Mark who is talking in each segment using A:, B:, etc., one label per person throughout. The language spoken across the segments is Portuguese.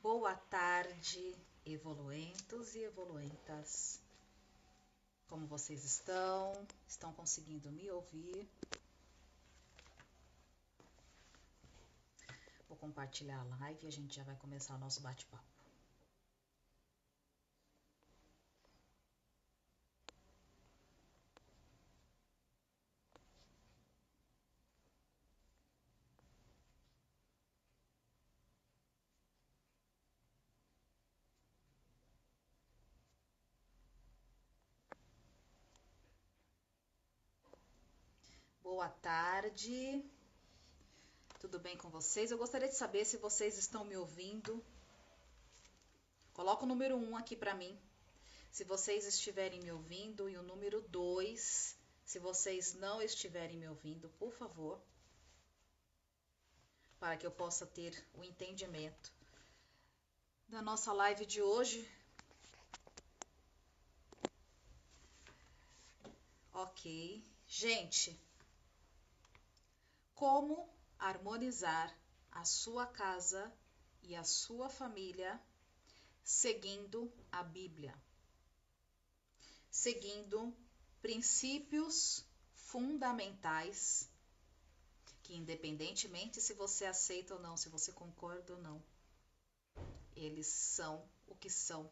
A: Boa tarde, evoluentos e evoluentas. Como vocês estão? Estão conseguindo me ouvir? Vou compartilhar a live e a gente já vai começar o nosso bate-papo. Boa tarde, tudo bem com vocês? Eu gostaria de saber se vocês estão me ouvindo. Coloca o número 1 aqui para mim, se vocês estiverem me ouvindo, e o número 2, se vocês não estiverem me ouvindo, por favor, para que eu possa ter o entendimento da nossa live de hoje. Ok. Gente, como harmonizar a sua casa e a sua família seguindo a Bíblia? Seguindo princípios fundamentais que, independentemente se você aceita ou não, se você concorda ou não, eles são o que são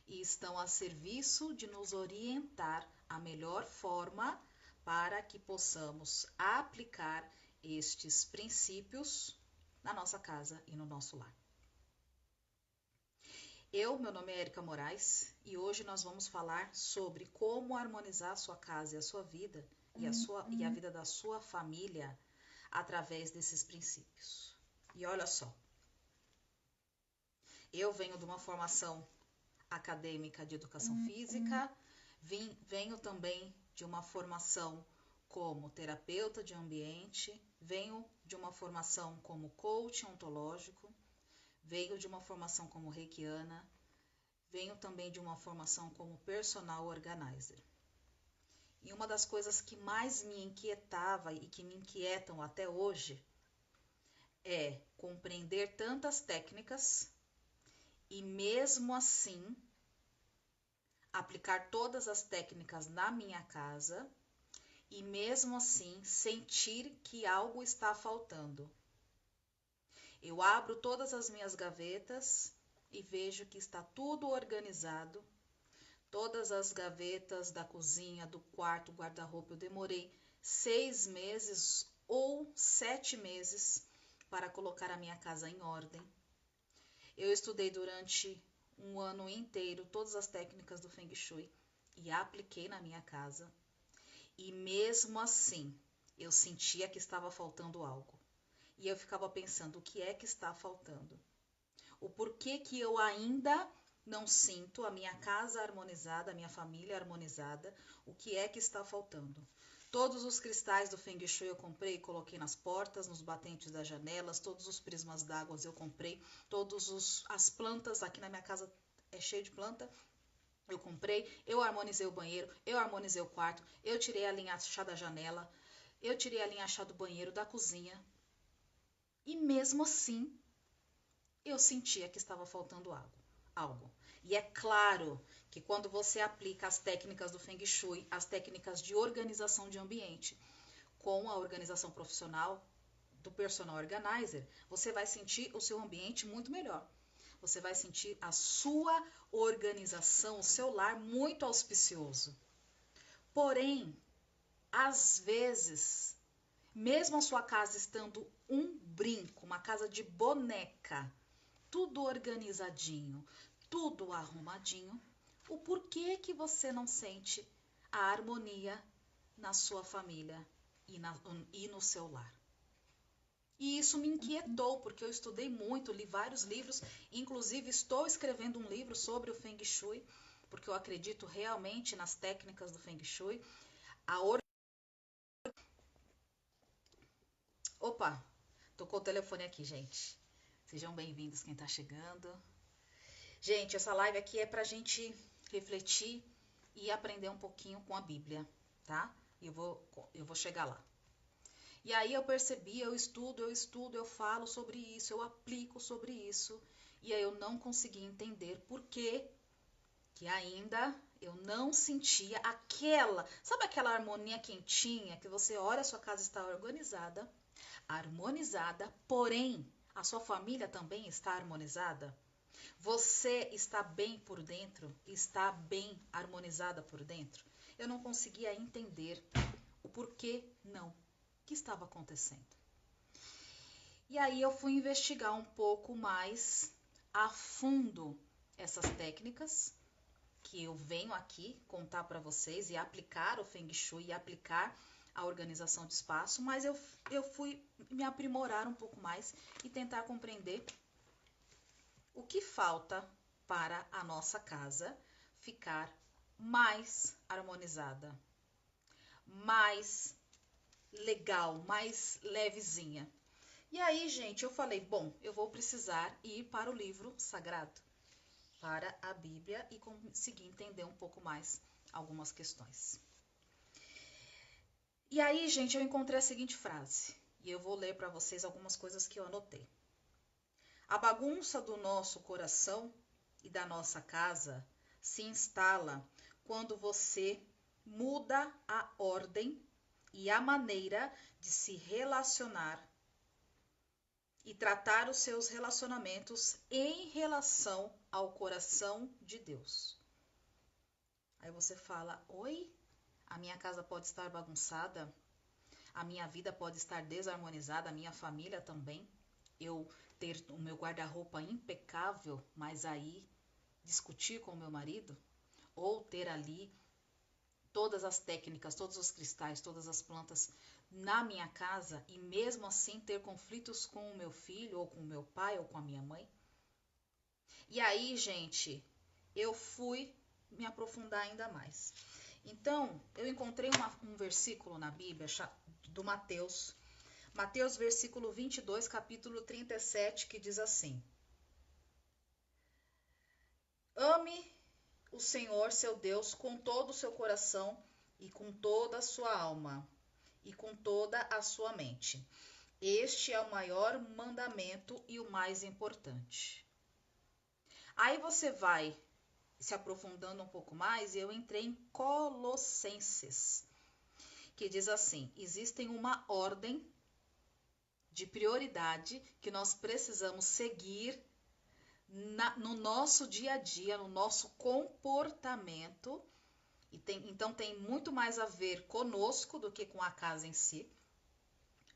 A: e estão a serviço de nos orientar a melhor forma para que possamos aplicar estes princípios na nossa casa e no nosso lar. Meu nome é Érica Moraes e hoje nós vamos falar sobre como harmonizar a sua casa e a sua vida e a vida da sua família através desses princípios. E olha só, eu venho de uma formação acadêmica de educação física, venho também de uma formação como terapeuta de ambiente, venho de uma formação como coach ontológico, venho de uma formação como reikiana, venho também de uma formação como personal organizer. E uma das coisas que mais me inquietava e que me inquietam até hoje é compreender tantas técnicas e mesmo assim aplicar todas as técnicas na minha casa e mesmo assim sentir que algo está faltando. Eu abro todas as minhas gavetas e vejo que está tudo organizado. Todas as gavetas da cozinha, do quarto, guarda-roupa, eu demorei 6 meses ou 7 meses para colocar a minha casa em ordem. Eu estudei durante um ano inteiro todas as técnicas do Feng Shui e apliquei na minha casa. E mesmo assim, eu sentia que estava faltando algo. E eu ficava pensando, o que é que está faltando? O porquê que eu ainda não sinto a minha casa harmonizada, a minha família harmonizada, o que é que está faltando? Todos os cristais do Feng Shui eu comprei e coloquei nas portas, nos batentes das janelas, todos os prismas d'água eu comprei, as plantas, aqui na minha casa é cheio de planta, eu comprei, eu harmonizei o banheiro, eu harmonizei o quarto, eu tirei a linha chá da janela, eu tirei a linha chá do banheiro, da cozinha. E mesmo assim, eu sentia que estava faltando algo. E é claro que quando você aplica as técnicas do Feng Shui, as técnicas de organização de ambiente, com a organização profissional do personal organizer, você vai sentir o seu ambiente muito melhor. Você vai sentir a sua organização, o seu lar muito auspicioso. Porém, às vezes, mesmo a sua casa estando um brinco, uma casa de boneca, tudo organizadinho, tudo arrumadinho, o porquê que você não sente a harmonia na sua família e no seu lar? E isso me inquietou, porque eu estudei muito, li vários livros, inclusive estou escrevendo um livro sobre o Feng Shui, porque eu acredito realmente nas técnicas do Feng Shui. Opa, tocou o telefone aqui, gente. Sejam bem-vindos quem está chegando. Gente, essa live aqui é pra gente refletir e aprender um pouquinho com a Bíblia, tá? Eu vou chegar lá. E aí eu percebi, eu estudo, eu falo sobre isso, eu aplico sobre isso. E aí eu não conseguia entender por que ainda eu não sentia sabe aquela harmonia quentinha que você olha, a sua casa está organizada, harmonizada, porém a sua família também está harmonizada? Você está bem por dentro? Está bem harmonizada por dentro? Eu não conseguia entender o porquê não, o que estava acontecendo. E aí eu fui investigar um pouco mais a fundo essas técnicas que eu venho aqui contar para vocês e aplicar o Feng Shui e aplicar a organização de espaço, mas eu fui me aprimorar um pouco mais e tentar compreender o que falta para a nossa casa ficar mais harmonizada, mais legal, mais levezinha. E aí, gente, eu falei, bom, eu vou precisar ir para o livro sagrado, para a Bíblia e conseguir entender um pouco mais algumas questões. E aí, gente, eu encontrei a seguinte frase, e eu vou ler para vocês algumas coisas que eu anotei. A bagunça do nosso coração e da nossa casa se instala quando você muda a ordem e a maneira de se relacionar e tratar os seus relacionamentos em relação ao coração de Deus. Aí você fala, oi? A minha casa pode estar bagunçada? A minha vida pode estar desarmonizada? A minha família também? Eu ter o meu guarda-roupa impecável, mas aí discutir com o meu marido? Ou ter ali todas as técnicas, todos os cristais, todas as plantas na minha casa e mesmo assim ter conflitos com o meu filho, ou com o meu pai, ou com a minha mãe? E aí, gente, eu fui me aprofundar ainda mais. Então, eu encontrei um versículo na Bíblia do Mateus, versículo 22, capítulo 37, que diz assim: Ame o Senhor, seu Deus, com todo o seu coração e com toda a sua alma e com toda a sua mente. Este é o maior mandamento e o mais importante. Aí você vai se aprofundando um pouco mais e eu entrei em Colossenses, que diz assim: existem uma ordem de prioridade que nós precisamos seguir no nosso dia a dia, no nosso comportamento. Então tem muito mais a ver conosco do que com a casa em si,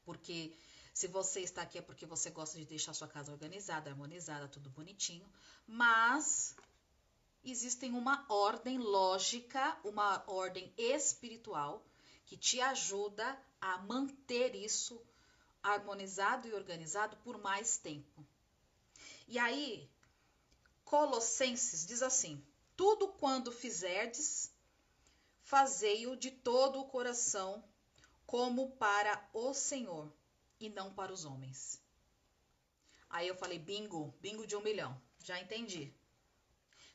A: porque se você está aqui é porque você gosta de deixar sua casa organizada, harmonizada, tudo bonitinho, mas existem uma ordem lógica, uma ordem espiritual que te ajuda a manter isso harmonizado e organizado por mais tempo. E aí, Colossenses diz assim: tudo quando fizerdes, fazei-o de todo o coração, como para o Senhor, e não para os homens. Aí eu falei, bingo de 1 milhão, já entendi.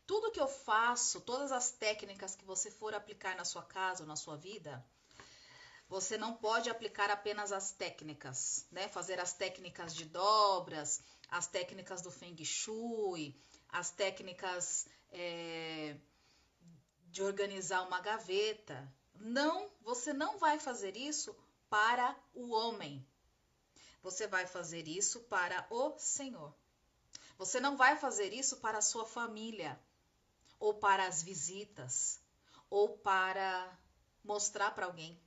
A: Tudo que eu faço, todas as técnicas que você for aplicar na sua casa ou na sua vida, você não pode aplicar apenas as técnicas, né? Fazer as técnicas de dobras, as técnicas do Feng Shui, as técnicas de organizar uma gaveta. Não, você não vai fazer isso para o homem. Você vai fazer isso para o Senhor. Você não vai fazer isso para a sua família, ou para as visitas, ou para mostrar para alguém.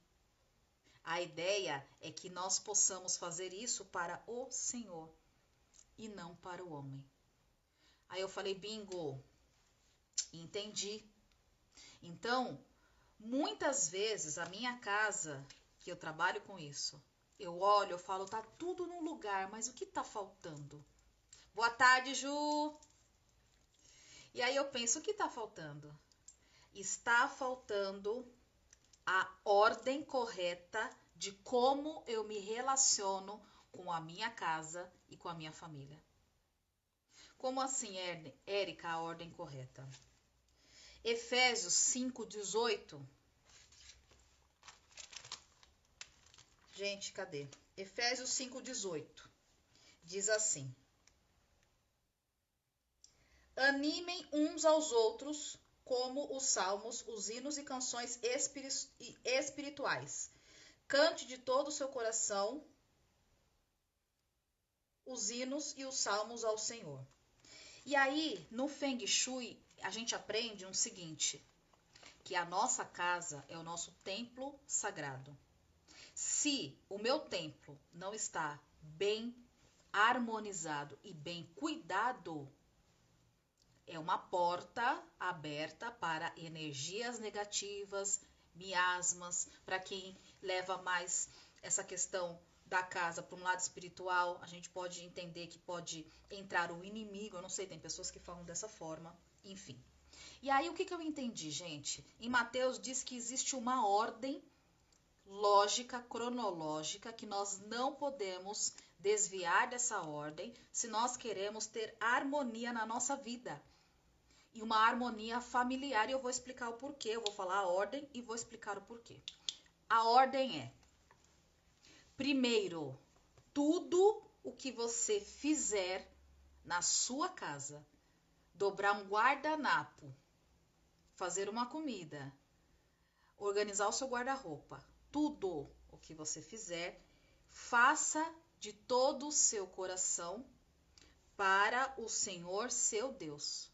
A: A ideia é que nós possamos fazer isso para o Senhor e não para o homem. Aí eu falei, bingo, entendi. Então, muitas vezes a minha casa, que eu trabalho com isso, eu olho, eu falo, tá tudo no lugar, mas o que tá faltando? Boa tarde, Ju! E aí eu penso, o que tá faltando? Está faltando a ordem correta de como eu me relaciono com a minha casa e com a minha família. Como assim, Érica, a ordem correta? Efésios 5:18. Gente, cadê? Efésios 5:18. Diz assim: Animem uns aos outros como os salmos, os hinos e canções espirituais. Cante de todo o seu coração os hinos e os salmos ao Senhor. E aí, no Feng Shui, a gente aprende o seguinte, que a nossa casa é o nosso templo sagrado. Se o meu templo não está bem harmonizado e bem cuidado, é uma porta aberta para energias negativas, miasmas, para quem leva mais essa questão da casa para um lado espiritual, a gente pode entender que pode entrar o inimigo, eu não sei, tem pessoas que falam dessa forma, enfim. E aí o que eu entendi, gente? Em Mateus diz que existe uma ordem lógica, cronológica, que nós não podemos desviar dessa ordem se nós queremos ter harmonia na nossa vida. E uma harmonia familiar, e eu vou explicar o porquê, eu vou falar a ordem e vou explicar o porquê. A ordem é: primeiro, tudo o que você fizer na sua casa, dobrar um guardanapo, fazer uma comida, organizar o seu guarda-roupa, tudo o que você fizer, faça de todo o seu coração para o Senhor seu Deus.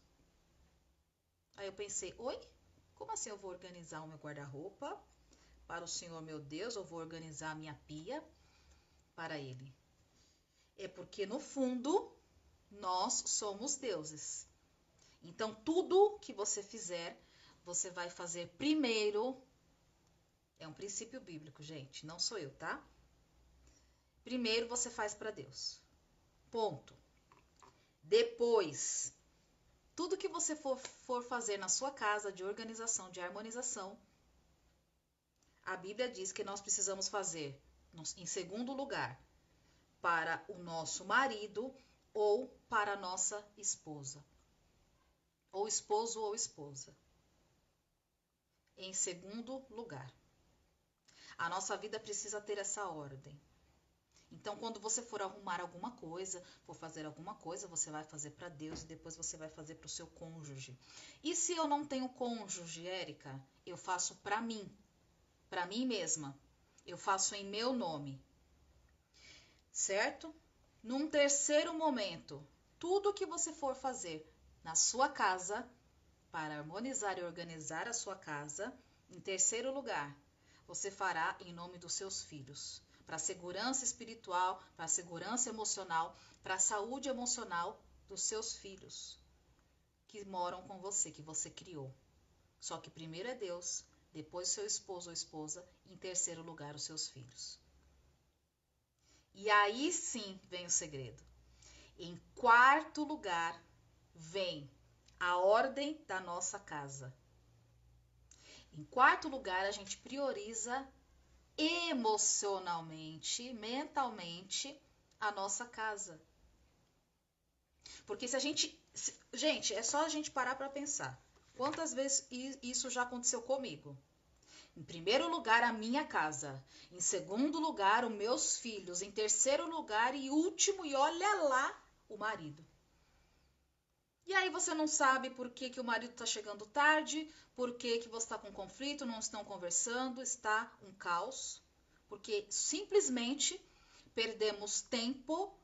A: Aí eu pensei, oi? Como assim eu vou organizar o meu guarda-roupa para o Senhor meu Deus? Eu vou organizar a minha pia para Ele. É porque no fundo nós somos deuses. Então tudo que você fizer, você vai fazer primeiro. É um princípio bíblico, gente, não sou eu, tá? Primeiro você faz para Deus. Ponto. Depois, tudo que você for fazer na sua casa de organização, de harmonização, a Bíblia diz que nós precisamos fazer, em segundo lugar, para o nosso marido ou para a nossa esposa. Ou esposo ou esposa. Em segundo lugar. A nossa vida precisa ter essa ordem. Então, quando você for arrumar alguma coisa, for fazer alguma coisa, você vai fazer para Deus e depois você vai fazer para o seu cônjuge. E se eu não tenho cônjuge, Érica, eu faço para mim mesma. Eu faço em meu nome. Certo? Num terceiro momento, tudo que você for fazer na sua casa, para harmonizar e organizar a sua casa, em terceiro lugar, você fará em nome dos seus filhos. Para a segurança espiritual, para a segurança emocional, para a saúde emocional dos seus filhos que moram com você, que você criou. Só que primeiro é Deus, depois seu esposo ou esposa, e em terceiro lugar os seus filhos. E aí sim vem o segredo. Em quarto lugar vem a ordem da nossa casa. Em quarto lugar, a gente prioriza emocionalmente, mentalmente, a nossa casa. Porque se a gente... Gente, é só a gente parar para pensar. Quantas vezes isso já aconteceu comigo? Em primeiro lugar, a minha casa. Em segundo lugar, os meus filhos. Em terceiro lugar e último, e olha lá, o marido. E aí você não sabe por que o marido está chegando tarde, por que você está com conflito, não estão conversando, está um caos. Porque simplesmente perdemos tempo,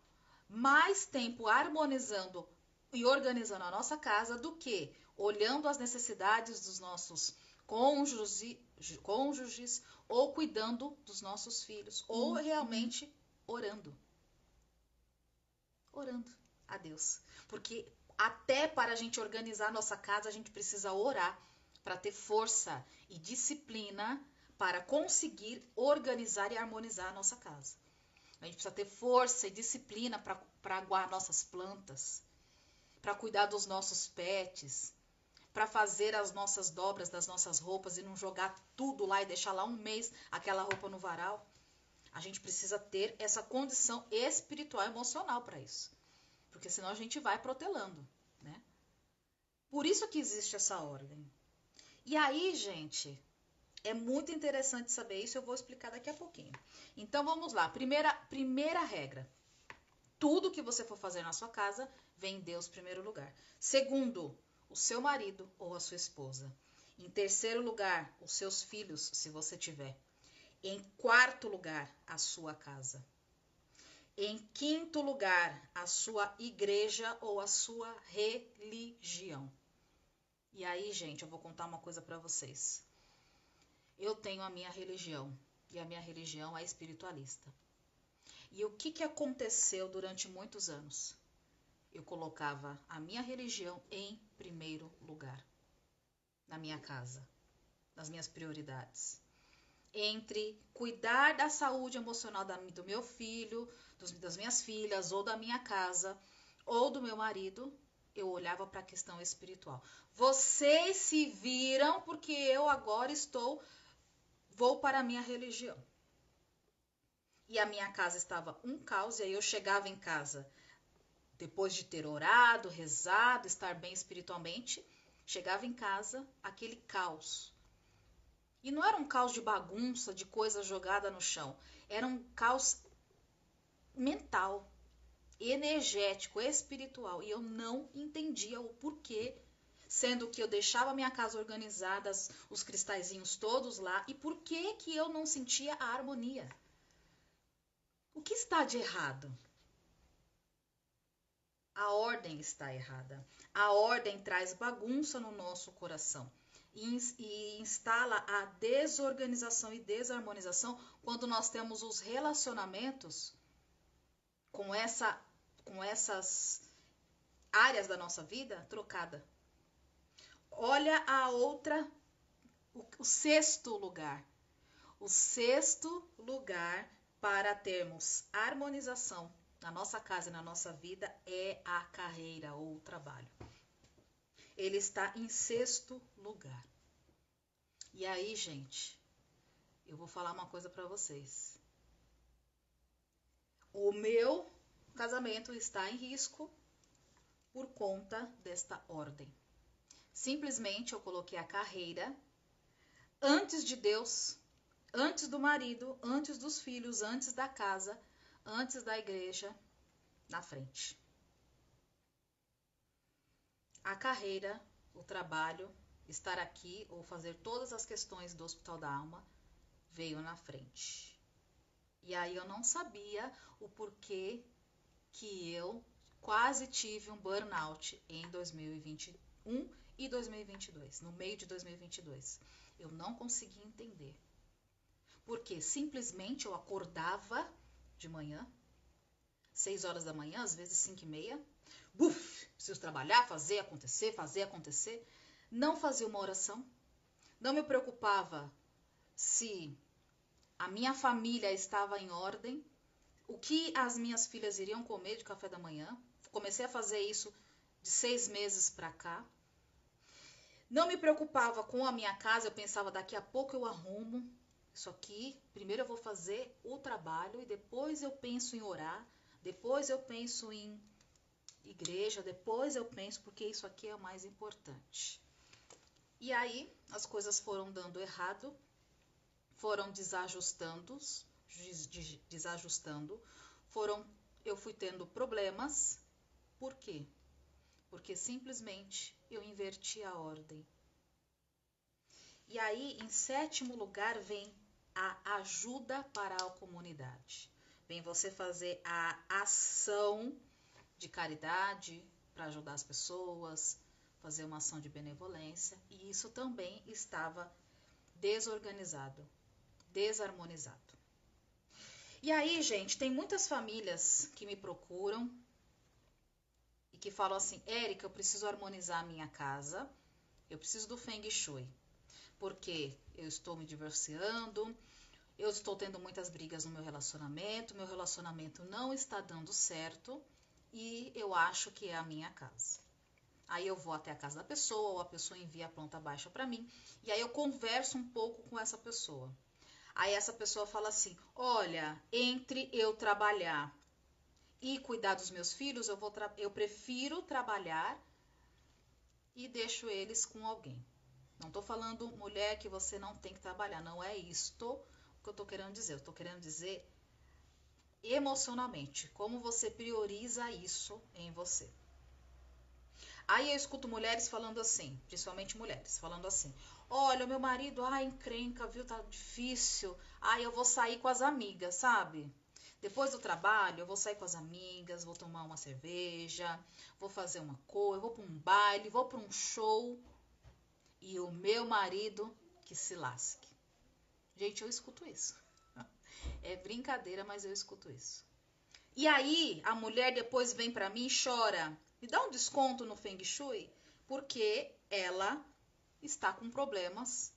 A: mais tempo harmonizando e organizando a nossa casa do que olhando as necessidades dos nossos cônjuges ou cuidando dos nossos filhos, ou realmente orando. Orando a Deus. Porque até para a gente organizar a nossa casa, a gente precisa orar para ter força e disciplina para conseguir organizar e harmonizar a nossa casa. A gente precisa ter força e disciplina para aguar nossas plantas, para cuidar dos nossos pets, para fazer as nossas dobras das nossas roupas e não jogar tudo lá e deixar lá um mês aquela roupa no varal. A gente precisa ter essa condição espiritual e emocional para isso. Porque senão a gente vai protelando, né? Por isso que existe essa ordem. E aí, gente, é muito interessante saber isso, eu vou explicar daqui a pouquinho. Então, vamos lá. Primeira regra. tudo que você for fazer na sua casa, vem Deus em primeiro lugar. Segundo, o seu marido ou a sua esposa. Em terceiro lugar, os seus filhos, se você tiver. Em quarto lugar, a sua casa. Em quinto lugar, a sua igreja ou a sua religião. E aí, gente, eu vou contar uma coisa para vocês. Eu tenho a minha religião, e a minha religião é espiritualista. E o que aconteceu durante muitos anos? Eu colocava a minha religião em primeiro lugar, na minha casa, nas minhas prioridades. Entre cuidar da saúde emocional do meu filho, das minhas filhas, ou da minha casa, ou do meu marido, eu olhava para a questão espiritual. Vocês se viram porque eu agora vou para a minha religião. E a minha casa estava um caos, e aí eu chegava em casa, depois de ter orado, rezado, estar bem espiritualmente, chegava em casa, aquele caos. E não era um caos de bagunça, de coisa jogada no chão. Era um caos mental, energético, espiritual. E eu não entendia o porquê, sendo que eu deixava minha casa organizada, os cristalzinhos todos lá, e por que eu não sentia a harmonia? O que está de errado? A ordem está errada. A ordem traz bagunça no nosso coração e instala a desorganização e desarmonização quando nós temos os relacionamentos com essas áreas da nossa vida trocada. Olha a outra, o sexto lugar. O sexto lugar para termos harmonização na nossa casa e na nossa vida é a carreira ou o trabalho. Ele está em sexto lugar. E aí, gente, eu vou falar uma coisa para vocês. O meu casamento está em risco por conta desta ordem. Simplesmente eu coloquei a carreira antes de Deus, antes do marido, antes dos filhos, antes da casa, antes da igreja, na frente. A carreira, o trabalho, estar aqui ou fazer todas as questões do Hospital da Alma veio na frente. E aí eu não sabia o porquê que eu quase tive um burnout em 2021 e 2022, no meio de 2022. Eu não consegui entender. Porque simplesmente eu acordava de manhã, 6 horas da manhã, às vezes 5h30, preciso trabalhar, fazer acontecer. Não fazia uma oração, não me preocupava se a minha família estava em ordem, o que as minhas filhas iriam comer de café da manhã. Comecei a fazer isso de 6 meses para cá. Não me preocupava com a minha casa, eu pensava, daqui a pouco eu arrumo isso aqui. Primeiro eu vou fazer o trabalho e depois eu penso em orar, depois eu penso em igreja, depois eu penso, porque isso aqui é o mais importante. E aí as coisas foram dando errado, foram desajustando, eu fui tendo problemas. Por quê? Porque simplesmente eu inverti a ordem. E aí, em sétimo lugar, vem a ajuda para a comunidade. Vem você fazer a ação de caridade para ajudar as pessoas, fazer uma ação de benevolência. E isso também estava desorganizado, desarmonizado. E aí, gente, tem muitas famílias que me procuram e que falam assim: Érica, eu preciso harmonizar a minha casa, eu preciso do Feng Shui, porque eu estou me divorciando, eu estou tendo muitas brigas no meu relacionamento não está dando certo e eu acho que é a minha casa. Aí eu vou até a casa da pessoa, ou a pessoa envia a planta baixa para mim, e aí eu converso um pouco com essa pessoa. Aí essa pessoa fala assim: olha, entre eu trabalhar e cuidar dos meus filhos, eu prefiro trabalhar e deixo eles com alguém. Não estou falando, mulher, que você não tem que trabalhar. Não é isto que eu estou querendo dizer. Eu estou querendo dizer emocionalmente, como você prioriza isso em você. Aí eu escuto mulheres falando assim, principalmente mulheres, falando assim: olha, o meu marido, encrenca, viu, tá difícil. Eu vou sair com as amigas, sabe? Depois do trabalho, eu vou sair com as amigas, vou tomar uma cerveja, vou fazer uma coisa, vou para um baile, vou para um show. E o meu marido que se lasque. Gente, eu escuto isso. É brincadeira, mas eu escuto isso. E aí, a mulher depois vem pra mim e chora. Me dá um desconto no Feng Shui, porque ela está com problemas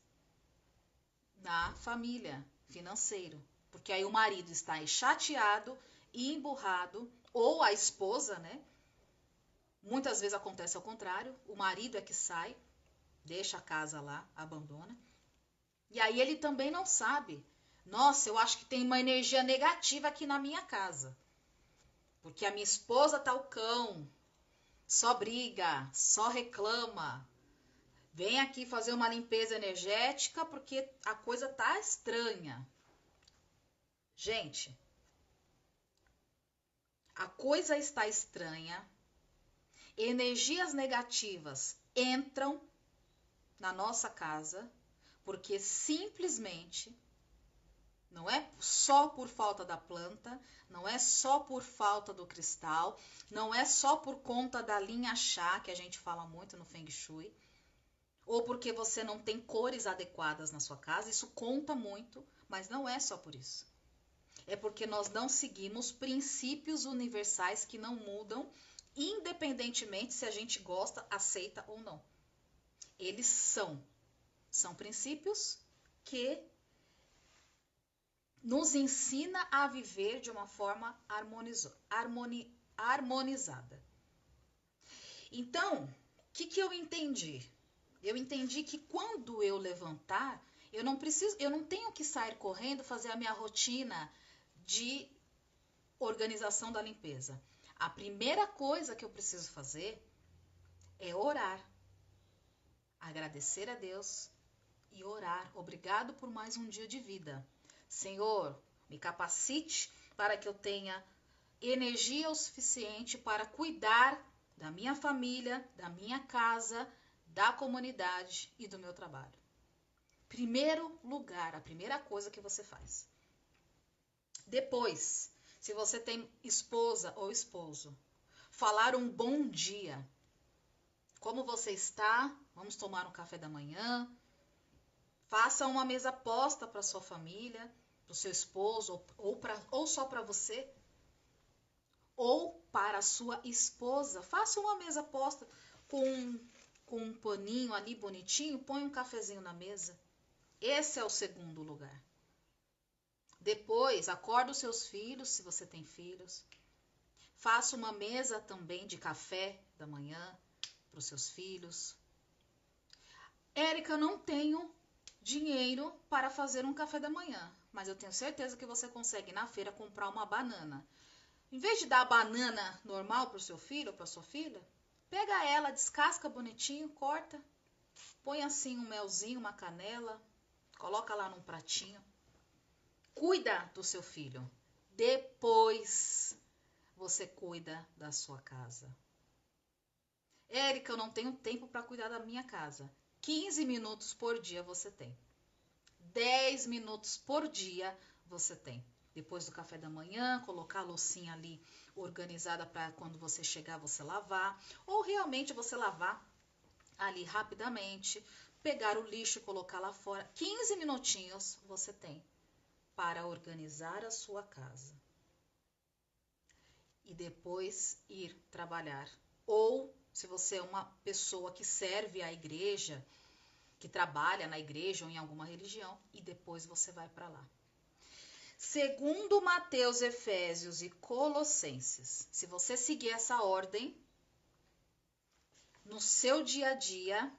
A: na família, financeiro. Porque aí o marido está chateado e emburrado, ou a esposa, né? Muitas vezes acontece ao contrário, o marido é que sai, deixa a casa lá, abandona. E aí ele também não sabe. Nossa, eu acho que tem uma energia negativa aqui na minha casa. Porque a minha esposa tá o cão, só briga, só reclama. Vem aqui fazer uma limpeza energética porque a coisa tá estranha. Gente, a coisa está estranha. Energias negativas entram na nossa casa porque simplesmente não é só por falta da planta, não é só por falta do cristal, não é só por conta da linha chá, que a gente fala muito no Feng Shui, ou porque você não tem cores adequadas na sua casa, isso conta muito, mas não é só por isso. É porque nós não seguimos princípios universais que não mudam, independentemente se a gente gosta, aceita ou não. Eles são princípios que nos ensina a viver de uma forma harmonizada. Então, o que eu entendi? Eu entendi que quando eu levantar, eu não tenho que sair correndo fazer a minha rotina de organização da limpeza. A primeira coisa que eu preciso fazer é orar, agradecer a Deus e orar. Obrigado por mais um dia de vida. Senhor, me capacite para que eu tenha energia o suficiente para cuidar da minha família, da minha casa, da comunidade e do meu trabalho. Primeiro lugar, a primeira coisa que você faz. Depois, se você tem esposa ou esposo, falar um bom dia. Como você está? Vamos tomar um café da manhã. Faça uma mesa posta para sua família, para o seu esposo, ou só para você, ou para a sua esposa. Faça uma mesa posta com um paninho ali bonitinho, põe um cafezinho na mesa. Esse é o segundo lugar. Depois, acorda os seus filhos, se você tem filhos. Faça uma mesa também de café da manhã para os seus filhos. Érica, eu não tenho dinheiro para fazer um café da manhã, mas eu tenho certeza que você consegue na feira comprar uma banana. Em vez de dar a banana normal para o seu filho ou para sua filha, pega ela, descasca bonitinho, corta, põe assim um melzinho, uma canela, coloca lá num pratinho. Cuida do seu filho. Depois você cuida da sua casa. Érica, eu não tenho tempo para cuidar da minha casa. 15 minutos por dia você tem. 10 minutos por dia você tem. Depois do café da manhã, colocar a loucinha ali organizada para quando você chegar você lavar. Ou realmente você lavar ali rapidamente, pegar o lixo e colocar lá fora. 15 minutinhos você tem para organizar a sua casa. E depois ir trabalhar. Ou, se você é uma pessoa que serve à igreja, que trabalha na igreja ou em alguma religião, e depois você vai para lá. Segundo Mateus, Efésios e Colossenses, se você seguir essa ordem, no seu dia a dia,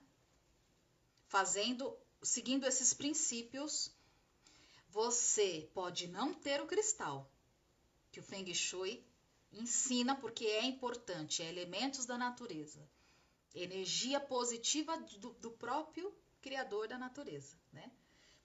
A: seguindo esses princípios, você pode não ter o cristal, que o Feng Shui ensina porque é importante, é elementos da natureza, energia positiva do próprio Criador da natureza, né?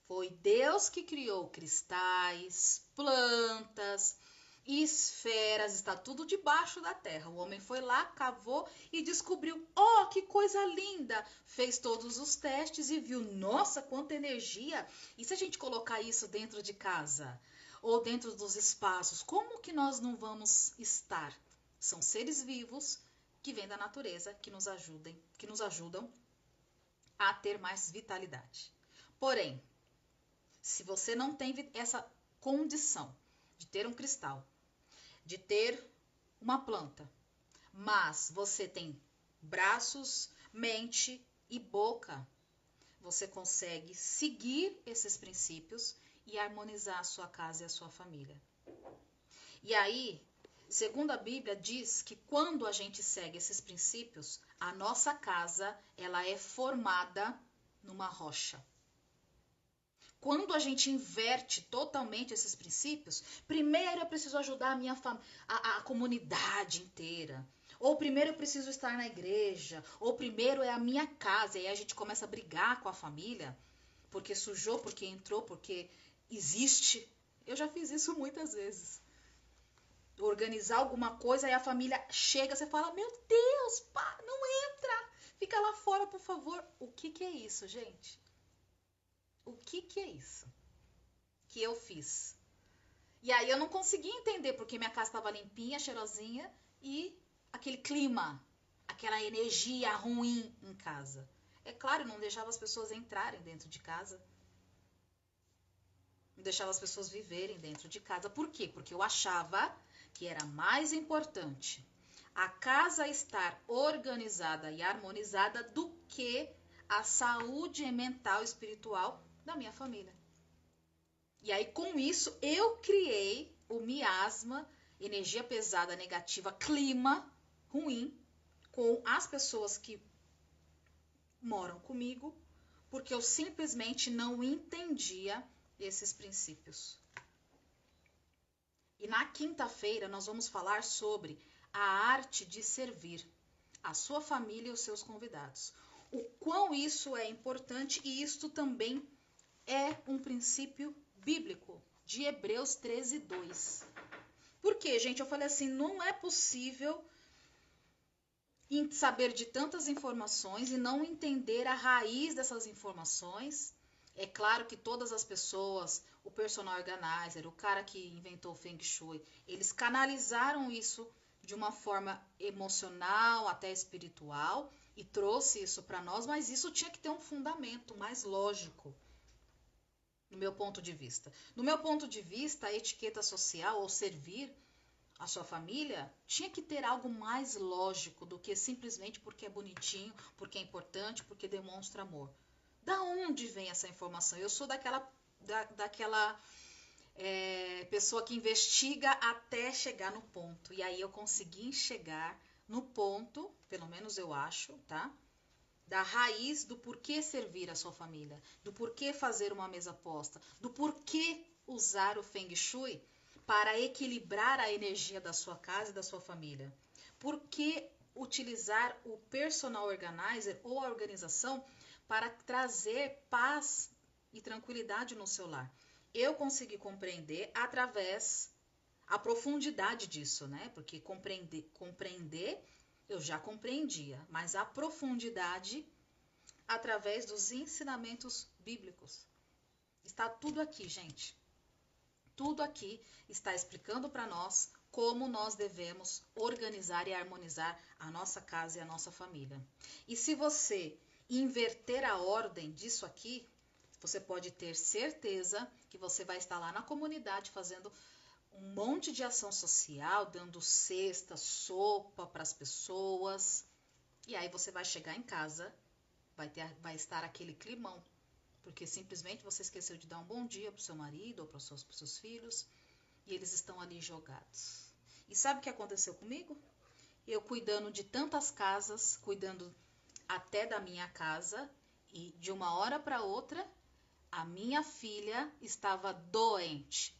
A: Foi Deus que criou cristais, plantas, esferas, está tudo debaixo da terra. O homem foi lá, cavou e descobriu, oh, que coisa linda! Fez todos os testes e viu, nossa, quanta energia! E se a gente colocar isso dentro de casa ou dentro dos espaços, como que nós não vamos estar? São seres vivos que vêm da natureza, que nos ajudam a ter mais vitalidade. Porém, se você não tem essa condição de ter um cristal, de ter uma planta, mas você tem braços, mente e boca, você consegue seguir esses princípios e harmonizar a sua casa e a sua família. E aí, segundo a Bíblia, diz que quando a gente segue esses princípios, a nossa casa ela é formada numa rocha. Quando a gente inverte totalmente esses princípios, primeiro eu preciso ajudar a minha a comunidade inteira. Ou primeiro eu preciso estar na igreja. Ou primeiro é a minha casa. E aí a gente começa a brigar com a família. Porque sujou, porque entrou, porque existe. Eu já fiz isso muitas vezes. Organizar alguma coisa, aí a família chega, você fala, meu Deus, pá, não entra. Fica lá fora, por favor. O que é isso, gente? O que é isso que eu fiz? E aí eu não consegui entender porque minha casa estava limpinha, cheirosinha e aquele clima, aquela energia ruim em casa. É claro, eu não deixava as pessoas entrarem dentro de casa. Não deixava as pessoas viverem dentro de casa. Por quê? Porque eu achava que era mais importante a casa estar organizada e harmonizada do que a saúde mental e espiritual da minha família. E aí, com isso, eu criei o miasma, energia pesada, negativa, clima ruim com as pessoas que moram comigo, porque eu simplesmente não entendia esses princípios. E na quinta-feira nós vamos falar sobre a arte de servir a sua família e os seus convidados. O quão isso é importante, e isto também é um princípio bíblico de Hebreus 13:2. Por quê, gente? Eu falei assim, não é possível saber de tantas informações e não entender a raiz dessas informações. É claro que todas as pessoas, o personal organizer, o cara que inventou o Feng Shui, eles canalizaram isso de uma forma emocional, até espiritual, e trouxe isso para nós, mas isso tinha que ter um fundamento mais lógico, no meu ponto de vista. No meu ponto de vista, a etiqueta social, ou servir a sua família, tinha que ter algo mais lógico do que simplesmente porque é bonitinho, porque é importante, porque demonstra amor. Da onde vem essa informação? Eu sou daquela pessoa que investiga até chegar no ponto. E aí eu consegui chegar no ponto, pelo menos eu acho, tá? Da raiz do porquê servir a sua família, do porquê fazer uma mesa posta, do porquê usar o Feng Shui para equilibrar a energia da sua casa e da sua família. Por que utilizar o personal organizer ou a organização para trazer paz e tranquilidade no seu lar? Eu consegui compreender através a profundidade disso, né? Porque compreender eu já compreendia, mas a profundidade através dos ensinamentos bíblicos. Está tudo aqui, gente. Tudo aqui está explicando para nós como nós devemos organizar e harmonizar a nossa casa e a nossa família. E se você inverter a ordem disso aqui, você pode ter certeza que você vai estar lá na comunidade fazendo um monte de ação social, dando cesta, sopa para as pessoas. E aí você vai chegar em casa, vai estar aquele climão, porque simplesmente você esqueceu de dar um bom dia para o seu marido ou para os seus filhos, e eles estão ali jogados. E sabe o que aconteceu comigo? Eu cuidando de tantas casas, cuidando até da minha casa, e de uma hora para outra, a minha filha estava doente.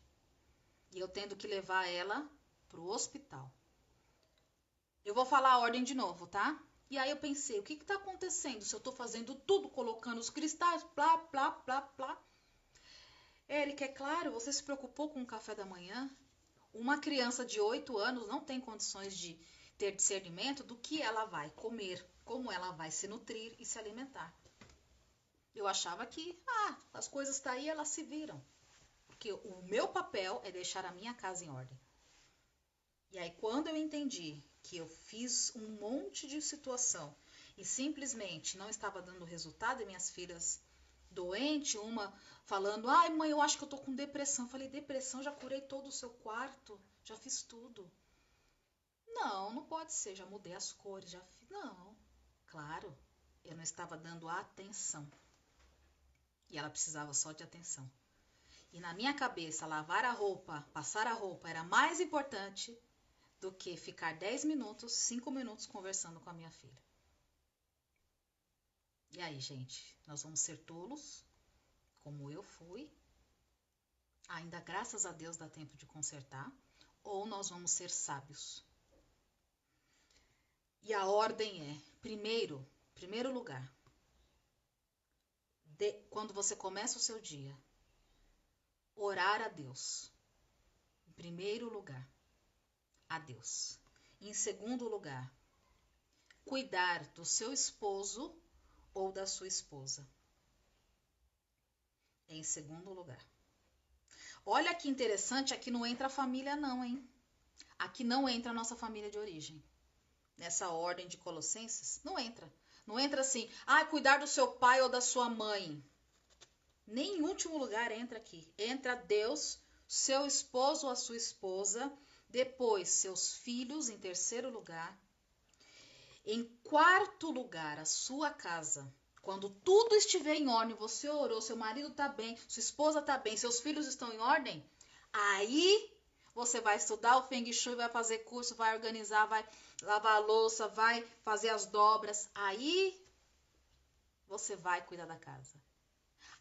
A: E eu tendo que levar ela para o hospital. Eu vou falar a ordem de novo, tá? E aí eu pensei, o que está acontecendo se eu estou fazendo tudo, colocando os cristais, plá, plá, plá, plá. Érica, é claro, você se preocupou com o café da manhã? Uma criança de 8 anos não tem condições de ter discernimento do que ela vai comer, como ela vai se nutrir e se alimentar. Eu achava que, as coisas estão aí, elas se viram. Porque o meu papel é deixar a minha casa em ordem. E aí, quando eu entendi que eu fiz um monte de situação e simplesmente não estava dando resultado, e minhas filhas doentes, uma falando, ai mãe, eu acho que eu tô com depressão. Eu falei, depressão? Já curei todo o seu quarto, já fiz tudo. Não, não pode ser, já mudei as cores, já fiz. Não, claro, eu não estava dando atenção. E ela precisava só de atenção. E na minha cabeça, lavar a roupa, passar a roupa era mais importante do que ficar 10 minutos, 5 minutos conversando com a minha filha. E aí, gente, nós vamos ser tolos, como eu fui. Ainda graças a Deus dá tempo de consertar. Ou nós vamos ser sábios. E a ordem é, primeiro lugar, quando você começa o seu dia, orar a Deus. Em primeiro lugar, a Deus. Em segundo lugar, cuidar do seu esposo ou da sua esposa. Em segundo lugar. Olha que interessante, aqui não entra a família não, hein? Aqui não entra a nossa família de origem. Nessa ordem de Colossenses, não entra. Não entra assim, cuidar do seu pai ou da sua mãe. Nem em último lugar entra aqui. Entra Deus, seu esposo ou a sua esposa, depois seus filhos em terceiro lugar. Em quarto lugar, a sua casa. Quando tudo estiver em ordem, você orou, seu marido está bem, sua esposa está bem, seus filhos estão em ordem, aí você vai estudar o Feng Shui, vai fazer curso, vai organizar, vai lavar a louça, vai fazer as dobras. Aí você vai cuidar da casa.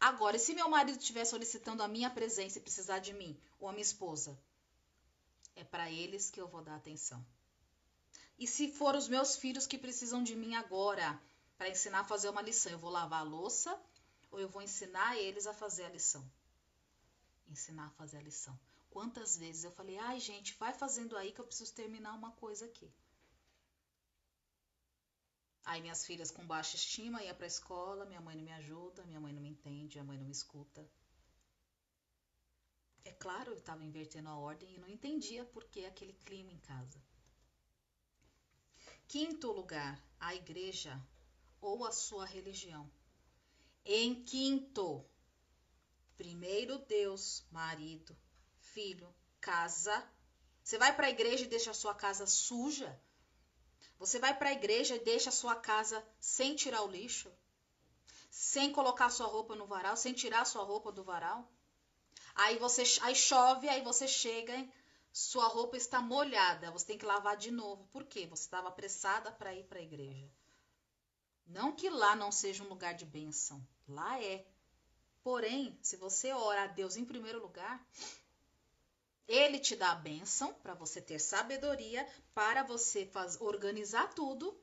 A: Agora, e se meu marido estiver solicitando a minha presença e precisar de mim, ou a minha esposa, é para eles que eu vou dar atenção. E se for os meus filhos que precisam de mim agora, para ensinar a fazer uma lição, eu vou lavar a louça ou eu vou ensinar eles a fazer a lição? Ensinar a fazer a lição. Quantas vezes eu falei, gente, vai fazendo aí que eu preciso terminar uma coisa aqui. Aí minhas filhas com baixa estima iam para a escola, minha mãe não me ajuda, minha mãe não me entende, minha mãe não me escuta. É claro, eu estava invertendo a ordem e não entendia por que aquele clima em casa. Quinto lugar, a igreja ou a sua religião. Em quinto, primeiro Deus, marido, filho, casa. Você vai para a igreja e deixa a sua casa suja? Você vai para a igreja e deixa a sua casa sem tirar o lixo? Sem colocar a sua roupa no varal? Sem tirar a sua roupa do varal? Aí chove, aí você chega, sua roupa está molhada, você tem que lavar de novo. Por quê? Você estava apressada para ir para a igreja. Não que lá não seja um lugar de bênção, lá é. Porém, se você ora a Deus em primeiro lugar, Ele te dá a bênção para você ter sabedoria, para você organizar tudo,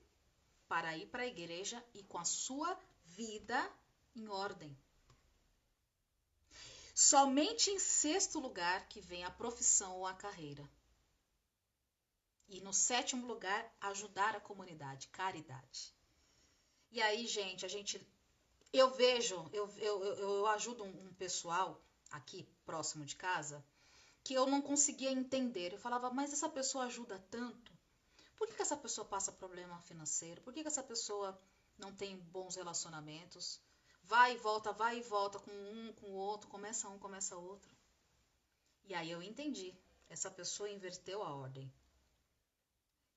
A: para ir para a igreja e com a sua vida em ordem. Somente em sexto lugar que vem a profissão ou a carreira. E no sétimo lugar, ajudar a comunidade, caridade. E aí, gente, eu vejo, eu ajudo um pessoal aqui próximo de casa que eu não conseguia entender. Eu falava, mas essa pessoa ajuda tanto. Por que essa pessoa passa problema financeiro? Por que essa pessoa não tem bons relacionamentos? Vai e volta com um, com o outro, começa um, começa outro. E aí eu entendi. Essa pessoa inverteu a ordem.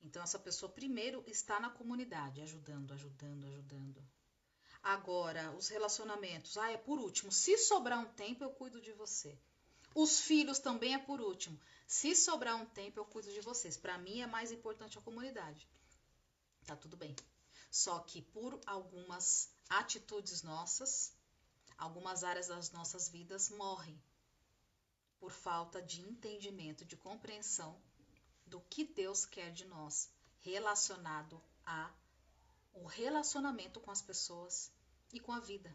A: Então, essa pessoa primeiro está na comunidade, ajudando. Agora, os relacionamentos. É por último. Se sobrar um tempo, eu cuido de você. Os filhos também é por último. Se sobrar um tempo, eu cuido de vocês. Para mim, é mais importante a comunidade. Tá tudo bem. Só que por algumas atitudes nossas, algumas áreas das nossas vidas morrem. Por falta de entendimento, de compreensão do que Deus quer de nós, relacionado ao relacionamento com as pessoas e com a vida.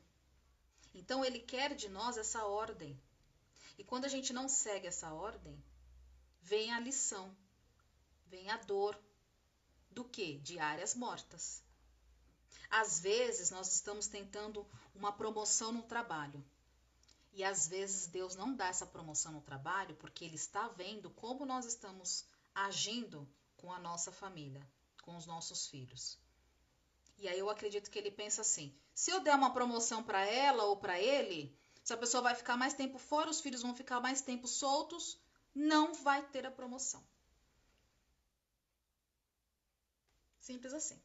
A: Então, Ele quer de nós essa ordem. E quando a gente não segue essa ordem, vem a lição, vem a dor. Do quê? De áreas mortas. Às vezes nós estamos tentando uma promoção no trabalho. E às vezes Deus não dá essa promoção no trabalho porque Ele está vendo como nós estamos agindo com a nossa família, com os nossos filhos. E aí eu acredito que Ele pensa assim, se eu der uma promoção para ela ou para ele, se a pessoa vai ficar mais tempo fora, os filhos vão ficar mais tempo soltos, não vai ter a promoção. Simples assim.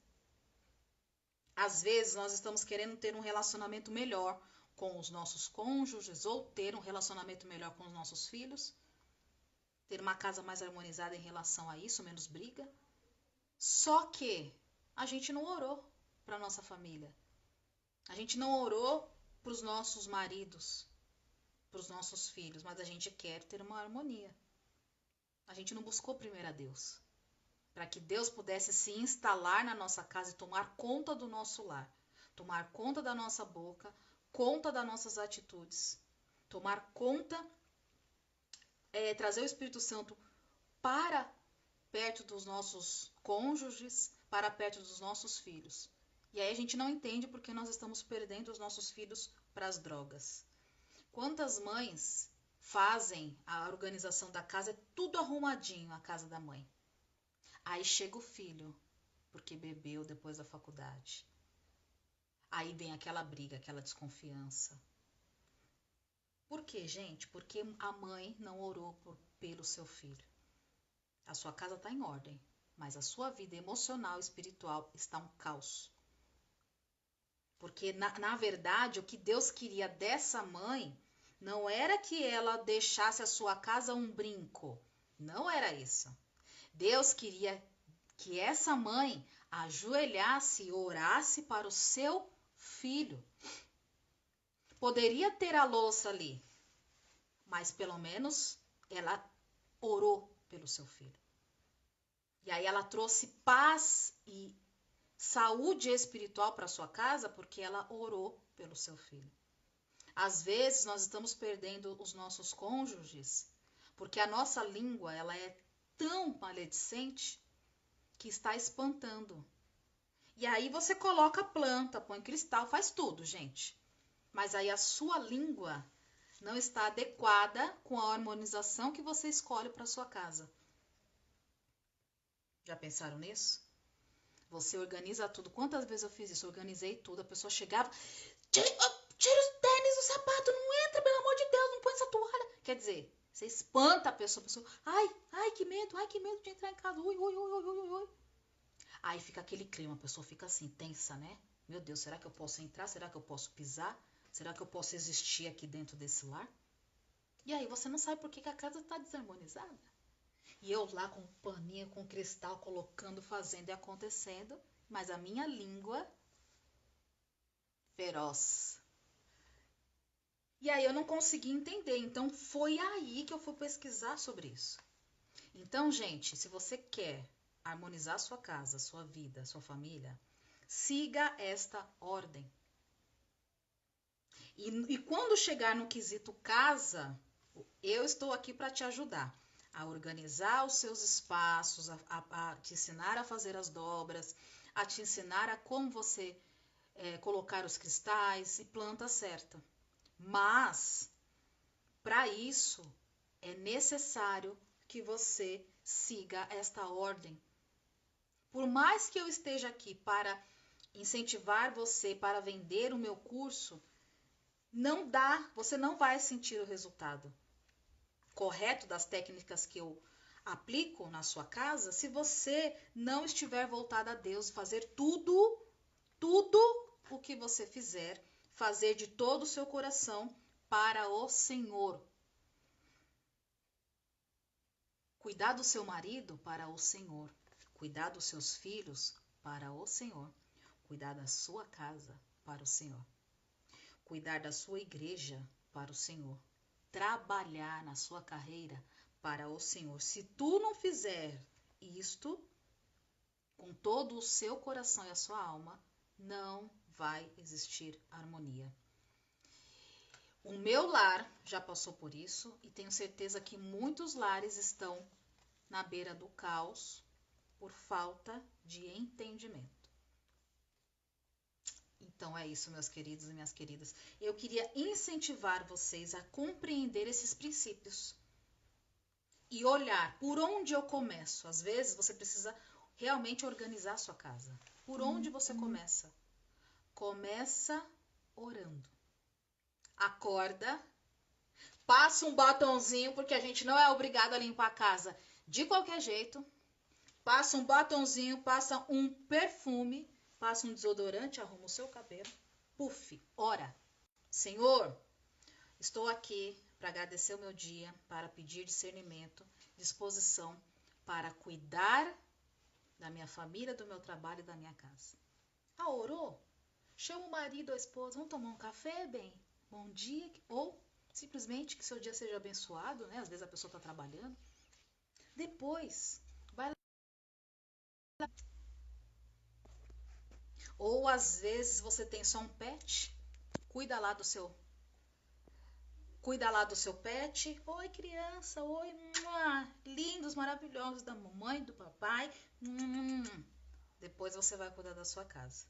A: Às vezes nós estamos querendo ter um relacionamento melhor com os nossos cônjuges ou ter um relacionamento melhor com os nossos filhos, ter uma casa mais harmonizada em relação a isso, menos briga. Só que a gente não orou para nossa família. A gente não orou para os nossos maridos, para os nossos filhos, mas a gente quer ter uma harmonia. A gente não buscou primeiro a Deus, para que Deus pudesse se instalar na nossa casa e tomar conta do nosso lar, tomar conta da nossa boca, conta das nossas atitudes, tomar conta, trazer o Espírito Santo para perto dos nossos cônjuges, para perto dos nossos filhos. E aí a gente não entende porque nós estamos perdendo os nossos filhos para as drogas. Quantas mães fazem a organização da casa, é tudo arrumadinho a casa da mãe. Aí chega o filho, porque bebeu depois da faculdade. Aí vem aquela briga, aquela desconfiança. Por quê, gente? Porque a mãe não orou pelo seu filho. A sua casa está em ordem, mas a sua vida emocional e espiritual está um caos. Porque, na verdade, o que Deus queria dessa mãe não era que ela deixasse a sua casa um brinco. Não era isso. Deus queria que essa mãe ajoelhasse e orasse para o seu filho. Poderia ter a louça ali, mas pelo menos ela orou pelo seu filho. E aí ela trouxe paz e saúde espiritual para sua casa porque ela orou pelo seu filho. Às vezes nós estamos perdendo os nossos cônjuges porque a nossa língua ela é tão maledicente que está espantando. E aí você coloca planta, põe cristal, faz tudo, gente. Mas aí a sua língua não está adequada com a harmonização que você escolhe para sua casa. Já pensaram nisso? Você organiza tudo. Quantas vezes eu fiz isso? Eu organizei tudo. A pessoa chegava, tira os tênis, o sapato, não entra, pelo amor de Deus, não põe essa toalha. Quer dizer, você espanta a pessoa, ai, que medo de entrar em casa, ui. Aí fica aquele clima, a pessoa fica assim, tensa, né? Meu Deus, será que eu posso entrar? Será que eu posso pisar? Será que eu posso existir aqui dentro desse lar? E aí você não sabe por que a casa está desarmonizada. E eu lá com paninho, com cristal, colocando, fazendo e acontecendo, mas a minha língua feroz. E aí eu não consegui entender, então foi aí que eu fui pesquisar sobre isso. Então, gente, se você quer harmonizar sua casa, sua vida, sua família, siga esta ordem. E quando chegar no quesito casa, eu estou aqui para te ajudar a organizar os seus espaços, a te ensinar a fazer as dobras, a te ensinar a como você colocar os cristais e planta certa. Mas, para isso, é necessário que você siga esta ordem. Por mais que eu esteja aqui para incentivar você para vender o meu curso, não dá, você não vai sentir o resultado correto das técnicas que eu aplico na sua casa se você não estiver voltado a Deus, fazer tudo o que você fizer, fazer de todo o seu coração para o Senhor. Cuidar do seu marido para o Senhor. Cuidar dos seus filhos para o Senhor. Cuidar da sua casa para o Senhor. Cuidar da sua igreja para o Senhor. Trabalhar na sua carreira para o Senhor. Se tu não fizer isto com todo o seu coração e a sua alma, não vai existir harmonia. O meu lar já passou por isso e tenho certeza que muitos lares estão na beira do caos por falta de entendimento. Então é isso, meus queridos e minhas queridas. Eu queria incentivar vocês a compreender esses princípios e olhar por onde eu começo. Às vezes você precisa realmente organizar a sua casa. Por onde você começa? Começa orando. Acorda, passa um batonzinho, porque a gente não é obrigado a limpar a casa de qualquer jeito. Passa um batonzinho, passa um perfume, passa um desodorante, arruma o seu cabelo. Puf, ora. Senhor, estou aqui para agradecer o meu dia, para pedir discernimento, disposição para cuidar da minha família, do meu trabalho e da minha casa. Ah, orou? Chama o marido ou a esposa, vamos tomar um café, bem? Bom dia. Ou simplesmente que seu dia seja abençoado, né? Às vezes a pessoa está trabalhando. Depois, vai lá. Ou às vezes você tem só um pet, cuida lá do seu pet. Oi, criança. Oi, lindos, maravilhosos da mamãe, do papai. Depois você vai cuidar da sua casa.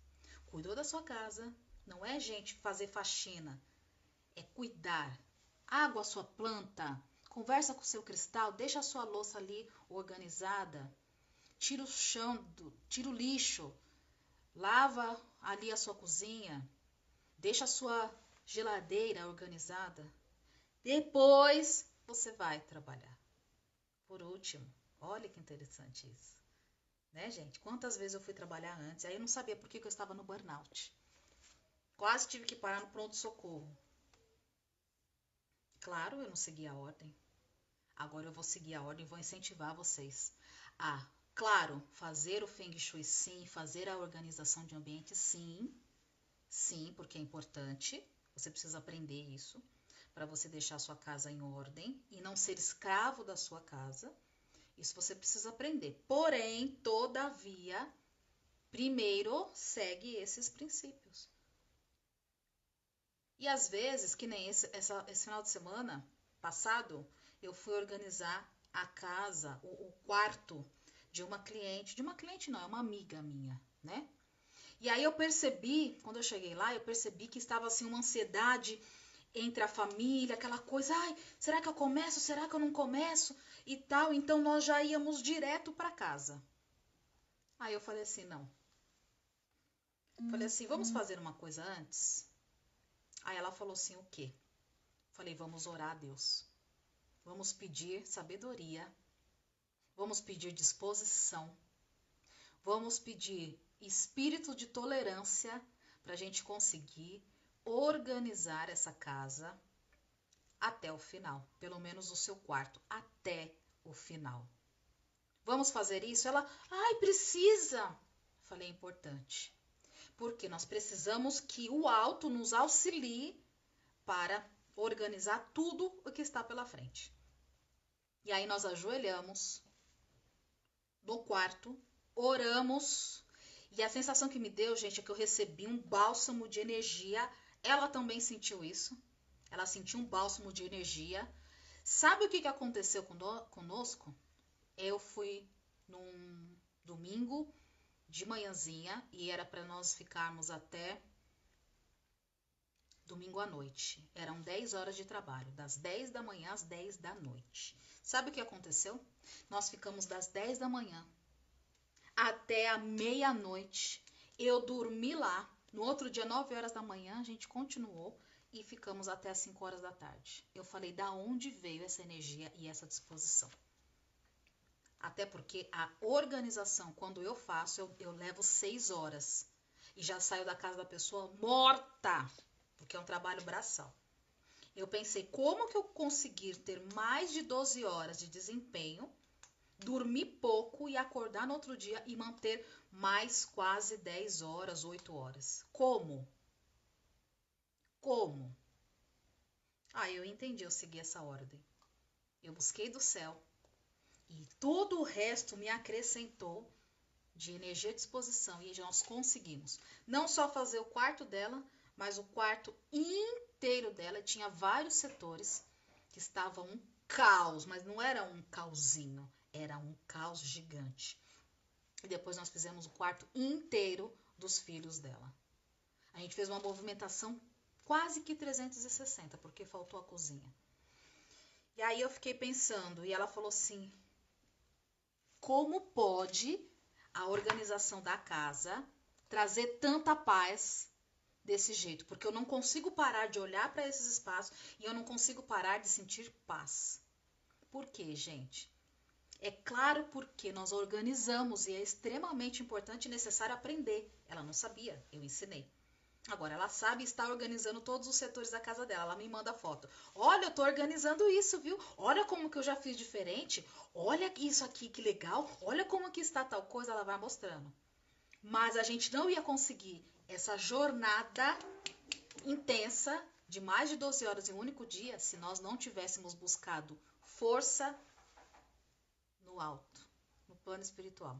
A: Cuidou da sua casa, não é, gente, fazer faxina. É cuidar. Água a sua planta. Conversa com o seu cristal. Deixa a sua louça ali organizada. Tira o chão, tira o lixo. Lava ali a sua cozinha. Deixa a sua geladeira organizada. Depois você vai trabalhar. Por último, olha que interessante isso. Né, gente? Quantas vezes eu fui trabalhar antes, aí eu não sabia por que eu estava no burnout. Quase tive que parar no pronto-socorro. Claro, eu não segui a ordem. Agora eu vou seguir a ordem e vou incentivar vocês a, claro, fazer o Feng Shui sim, fazer a organização de ambiente sim, sim, porque é importante. Você precisa aprender isso para você deixar a sua casa em ordem e não ser escravo da sua casa. Isso você precisa aprender. Porém, todavia, primeiro segue esses princípios. E às vezes, que nem esse final de semana passado, eu fui organizar a casa, o quarto de uma cliente não, é uma amiga minha, né? E aí eu percebi, quando eu cheguei lá, eu percebi que estava assim uma ansiedade entre a família, aquela coisa, ai, será que eu começo, será que eu não começo e tal. Então nós já íamos direto para casa. Aí eu falei assim, não. Falei assim, vamos fazer uma coisa antes? Aí ela falou assim, o quê? Falei, vamos orar a Deus. Vamos pedir sabedoria. Vamos pedir disposição. Vamos pedir espírito de tolerância para a gente conseguir organizar essa casa até o final. Pelo menos o seu quarto, até o final. Vamos fazer isso? Ela, ai, precisa. Falei, é importante. Porque nós precisamos que o alto nos auxilie para organizar tudo o que está pela frente. E aí nós ajoelhamos no quarto, oramos, e a sensação que me deu, gente, é que eu recebi um bálsamo de energia. Ela também sentiu isso. Ela sentiu um bálsamo de energia. Sabe o que aconteceu conosco? Eu fui num domingo de manhãzinha e era para nós ficarmos até domingo à noite. Eram 10 horas de trabalho, das 10 da manhã às 10 da noite. Sabe o que aconteceu? Nós ficamos das 10 da manhã até a meia-noite. Eu dormi lá. No outro dia, 9 horas da manhã, a gente continuou e ficamos até as 5 horas da tarde. Eu falei, da onde veio essa energia e essa disposição? Até porque a organização, quando eu faço, eu levo 6 horas. E já saio da casa da pessoa morta, porque é um trabalho braçal. Eu pensei, como que eu conseguir ter mais de 12 horas de desempenho, dormir pouco e acordar no outro dia e manter mais quase 10 horas, 8 horas? Como? Como? Eu entendi, eu segui essa ordem. Eu busquei do céu e todo o resto me acrescentou de energia e disposição e nós conseguimos. Não só fazer o quarto dela, mas o quarto inteiro dela. Tinha vários setores que estavam um caos, mas não era um causinho. Era um caos gigante. E depois nós fizemos o quarto inteiro dos filhos dela. A gente fez uma movimentação quase que 360, porque faltou a cozinha. E aí eu fiquei pensando, e ela falou assim, como pode a organização da casa trazer tanta paz desse jeito? Porque eu não consigo parar de olhar para esses espaços e eu não consigo parar de sentir paz. Por quê, gente? É claro porque nós organizamos e é extremamente importante e necessário aprender. Ela não sabia, eu ensinei. Agora, ela sabe e está organizando todos os setores da casa dela. Ela me manda foto. Olha, eu estou organizando isso, viu? Olha como que eu já fiz diferente. Olha isso aqui, que legal. Olha como que está tal coisa. Ela vai mostrando. Mas a gente não ia conseguir essa jornada intensa de mais de 12 horas em um único dia se nós não tivéssemos buscado força no alto, no plano espiritual.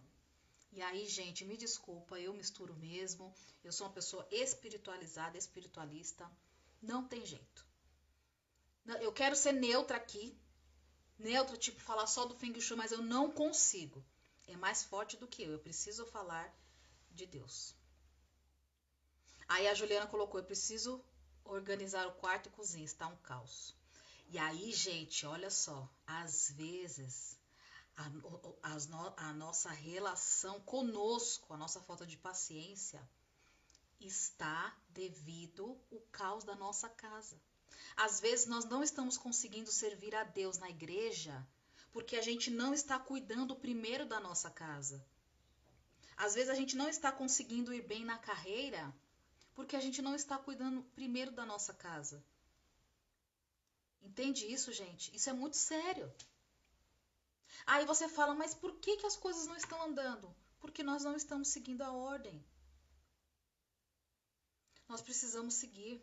A: E aí, gente, me desculpa, eu misturo mesmo. Eu sou uma pessoa espiritualizada, espiritualista. Não tem jeito. Eu quero ser neutra aqui. Neutra, tipo, falar só do Feng Shui, mas eu não consigo. É mais forte do que eu. Eu preciso falar de Deus. Aí a Juliana colocou, eu preciso organizar o quarto e cozinha. Está um caos. E aí, gente, olha só. Às vezes... A nossa relação conosco, a nossa falta de paciência, está devido ao caos da nossa casa. Às vezes nós não estamos conseguindo servir a Deus na igreja porque a gente não está cuidando primeiro da nossa casa. Às vezes a gente não está conseguindo ir bem na carreira porque a gente não está cuidando primeiro da nossa casa. Entende isso, gente? Isso é muito sério. Aí você fala, mas por que as coisas não estão andando? Porque nós não estamos seguindo a ordem. Nós precisamos seguir.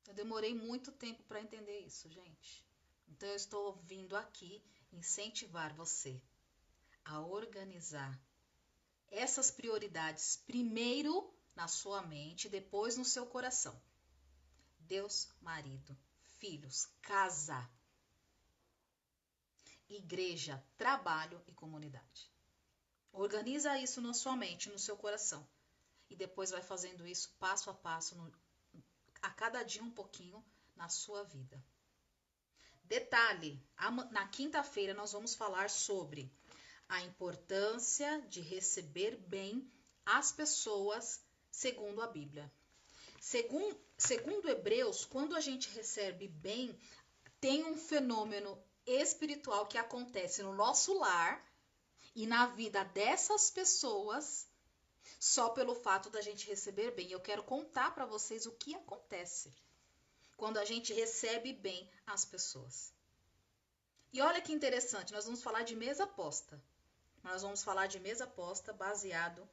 A: Eu demorei muito tempo para entender isso, gente. Então eu estou vindo aqui incentivar você a organizar essas prioridades primeiro na sua mente, depois no seu coração. Deus, marido, filhos, casa, igreja, trabalho e comunidade. Organiza isso na sua mente, no seu coração. E depois vai fazendo isso passo a passo, a cada dia um pouquinho na sua vida. Detalhe, na quinta-feira nós vamos falar sobre a importância de receber bem as pessoas segundo a Bíblia. Segundo Hebreus, quando a gente recebe bem, tem um fenômeno espiritual que acontece no nosso lar e na vida dessas pessoas só pelo fato da gente receber bem. Eu quero contar para vocês o que acontece quando a gente recebe bem as pessoas. E olha que interessante, nós vamos falar de mesa posta. Nós vamos falar de mesa posta baseado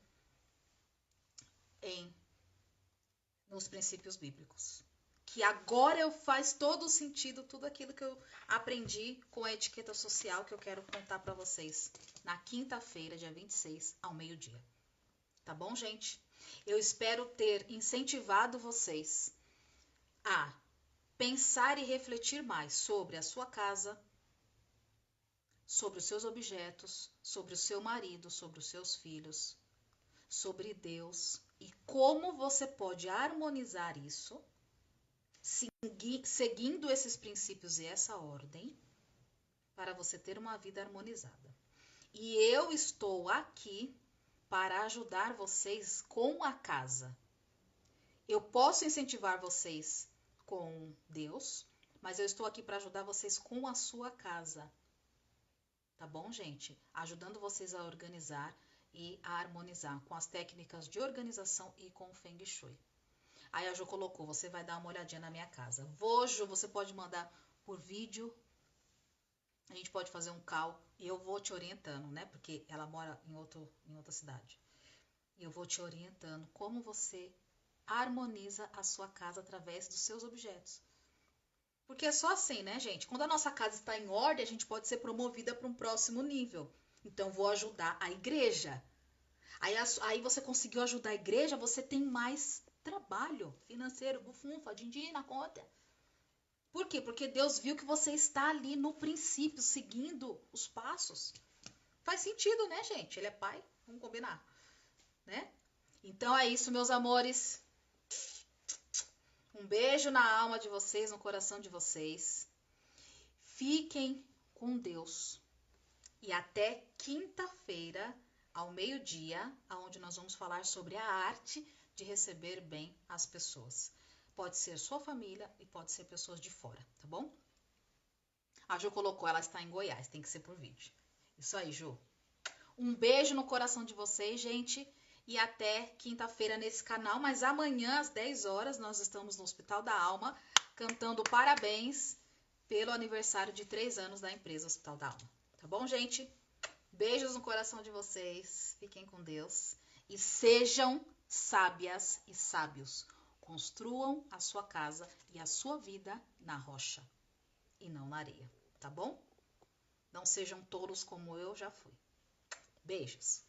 A: nos princípios bíblicos. Que agora faz todo sentido tudo aquilo que eu aprendi com a etiqueta social que eu quero contar para vocês na quinta-feira, dia 26, ao meio-dia. Tá bom, gente? Eu espero ter incentivado vocês a pensar e refletir mais sobre a sua casa, sobre os seus objetos, sobre o seu marido, sobre os seus filhos, sobre Deus e como você pode harmonizar isso, seguindo esses princípios e essa ordem, para você ter uma vida harmonizada. E eu estou aqui para ajudar vocês com a casa. Eu posso incentivar vocês com Deus, mas eu estou aqui para ajudar vocês com a sua casa. Tá bom, gente? Ajudando vocês a organizar e a harmonizar com as técnicas de organização e com o Feng Shui. Aí a Jo colocou, você vai dar uma olhadinha na minha casa. Vou, Jo, você pode mandar por vídeo. A gente pode fazer um call e eu vou te orientando, né? Porque ela mora em outra cidade. E eu vou te orientando como você harmoniza a sua casa através dos seus objetos. Porque é só assim, né, gente? Quando a nossa casa está em ordem, a gente pode ser promovida para um próximo nível. Então, vou ajudar a igreja. Aí você conseguiu ajudar a igreja, você tem mais trabalho financeiro, bufunfa, din-din na conta. Por quê? Porque Deus viu que você está ali no princípio, seguindo os passos. Faz sentido, né, gente? Ele é pai, vamos combinar, né? Então é isso, meus amores. Um beijo na alma de vocês, no coração de vocês. Fiquem com Deus. E até quinta-feira, ao meio-dia, onde nós vamos falar sobre a arte de receber bem as pessoas. Pode ser sua família e pode ser pessoas de fora, tá bom? A Ju colocou, ela está em Goiás, tem que ser por vídeo. Isso aí, Ju. Um beijo no coração de vocês, gente. E até quinta-feira nesse canal. Mas amanhã, às 10 horas, nós estamos no Hospital da Alma, cantando parabéns pelo aniversário de 3 anos da empresa Hospital da Alma. Tá bom, gente? Beijos no coração de vocês. Fiquem com Deus. E sejam sábias e sábios. Construam a sua casa e a sua vida na rocha e não na areia. Tá bom? Não sejam tolos como eu já fui. Beijos.